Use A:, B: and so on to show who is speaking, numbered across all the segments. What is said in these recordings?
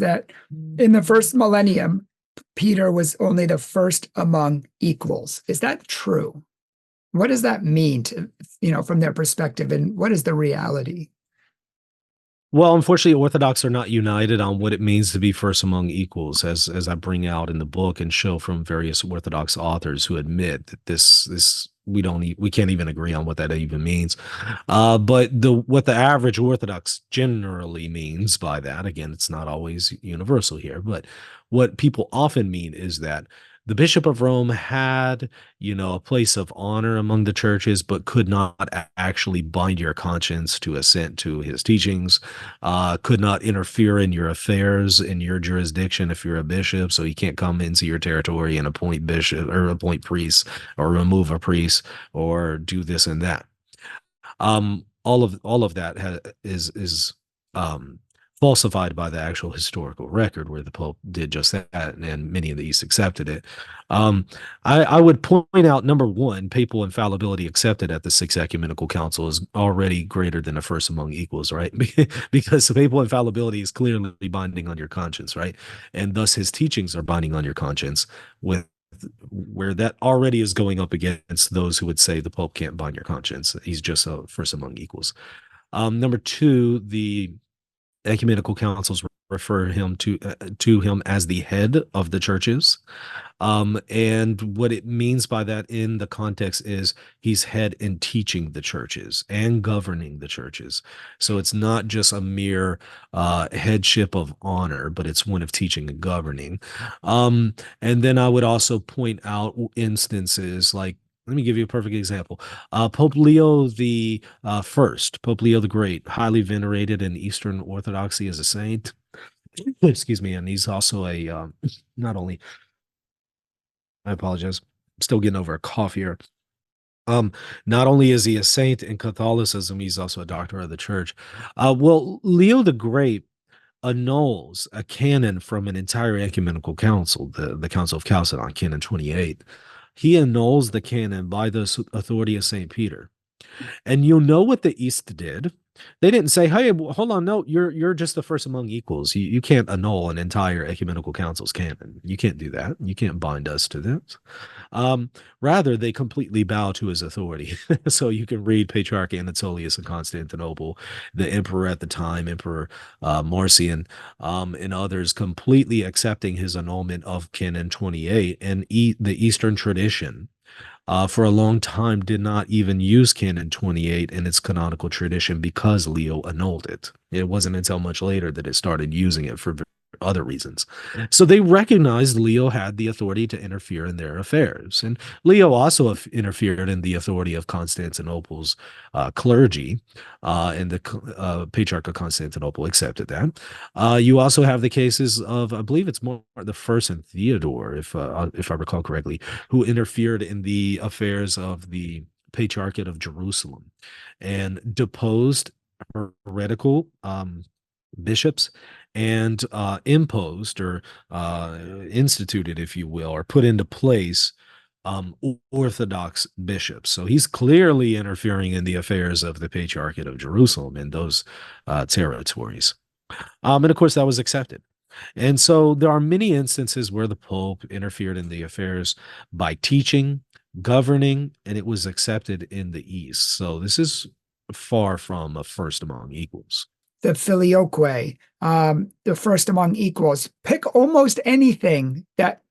A: that in the first millennium, Peter was only the first among equals. Is that true? What does that mean to, from their perspective, and what is the reality?
B: Well, unfortunately, Orthodox are not united on what it means to be first among equals, as I bring out in the book and show from various Orthodox authors who admit that this we can't even agree on what that even means. But what the average Orthodox generally means by that, again, it's not always universal here, but what people often mean is that the Bishop of Rome had, a place of honor among the churches, but could not actually bind your conscience to assent to his teachings, could not interfere in your affairs in your jurisdiction if you're a bishop. So he can't come into your territory and appoint bishop or appoint priests or remove a priest or do this and that. All of that is falsified by the actual historical record where the Pope did just that, and many in the East accepted it. I would point out, number one, papal infallibility accepted at the Sixth Ecumenical Council is already greater than the first among equals, right? Because the papal infallibility is clearly binding on your conscience, right? And thus his teachings are binding on your conscience, with where that already is going up against those who would say the Pope can't bind your conscience. He's just a first among equals. Number two, the ecumenical councils refer to him as the head of the churches. And what it means by that in the context is he's head in teaching the churches and governing the churches. So it's not just a mere headship of honor, but it's one of teaching and governing. And then I would also point out instances like, let me give you a perfect example. Pope Leo the First, Pope Leo the Great, highly venerated in Eastern Orthodoxy as a saint. Excuse me, and he's also a not only. I apologize. I'm still getting over a cough here. Not only is he a saint in Catholicism, he's also a doctor of the church. Well, Leo the Great annuls a canon from an entire ecumenical council, the Council of Chalcedon, Canon 28. He annuls the canon by the authority of St. Peter. And you'll know what the East did. They didn't say, hey, hold on, no, you're just the first among equals. You can't annul an entire ecumenical council's canon. You can't do that. You can't bind us to this. Rather, they completely bow to his authority. So you can read Patriarch Anatolius of Constantinople, the emperor at the time, Emperor Marcian, and others completely accepting his annulment of Canon 28, and the Eastern tradition for a long time did not even use Canon 28 in its canonical tradition because Leo annulled it. It wasn't until much later that it started using it for other reasons. So they recognized Leo had the authority to interfere in their affairs. And Leo also interfered in the authority of Constantinople's clergy, and the Patriarch of Constantinople accepted that. You also have the cases of, I believe it's more the First and Theodore, if I recall correctly, who interfered in the affairs of the Patriarchate of Jerusalem and deposed heretical bishops and imposed or instituted, if you will, or put into place Orthodox bishops. So he's clearly interfering in the affairs of the Patriarchate of Jerusalem in those territories. And of course, that was accepted. And so there are many instances where the Pope interfered in the affairs by teaching, governing, and it was accepted in the East. So this is far from a first among equals.
A: The filioque, the first among equals. Pick almost anything that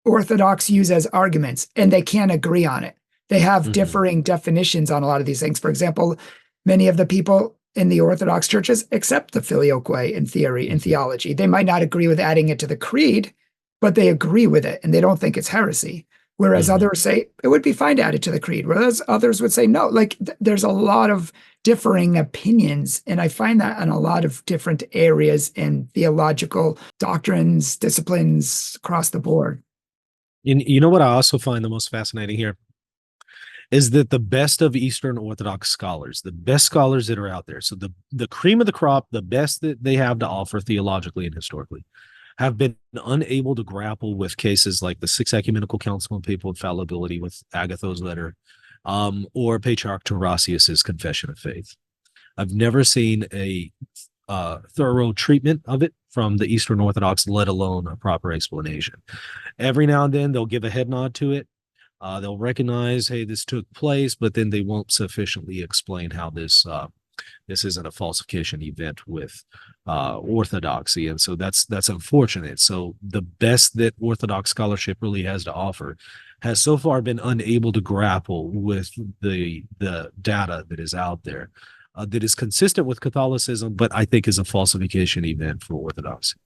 A: Orthodox use as arguments, and they can't agree on it. They have differing definitions on a lot of these things. For example, many of the people in the Orthodox churches accept the filioque in theory, in theology. They might not agree with adding it to the creed, but they agree with it, and they don't think it's heresy. Whereas others say it would be fine to add it to the creed. Whereas others would say no. Like there's a lot of differing opinions, and I find that in a lot of different areas in theological doctrines, disciplines across the board.
B: You know what I also find the most fascinating here is that the best of Eastern Orthodox scholars, the best scholars that are out there, so the cream of the crop, the best that they have to offer theologically and historically, have been unable to grapple with cases like the Sixth Ecumenical Council on Papal Infallibility with Agatho's letter, or Patriarch Taurasius's Confession of Faith. I've never seen a thorough treatment of it from the Eastern Orthodox, let alone a proper explanation. Every now and then they'll give a head nod to it. They'll recognize, hey, this took place, but then they won't sufficiently explain how this isn't a falsification event with Orthodoxy, and so that's unfortunate. So the best that Orthodox scholarship really has to offer has so far been unable to grapple with the data that is out there that is consistent with Catholicism, but I think is a falsification event for Orthodoxy.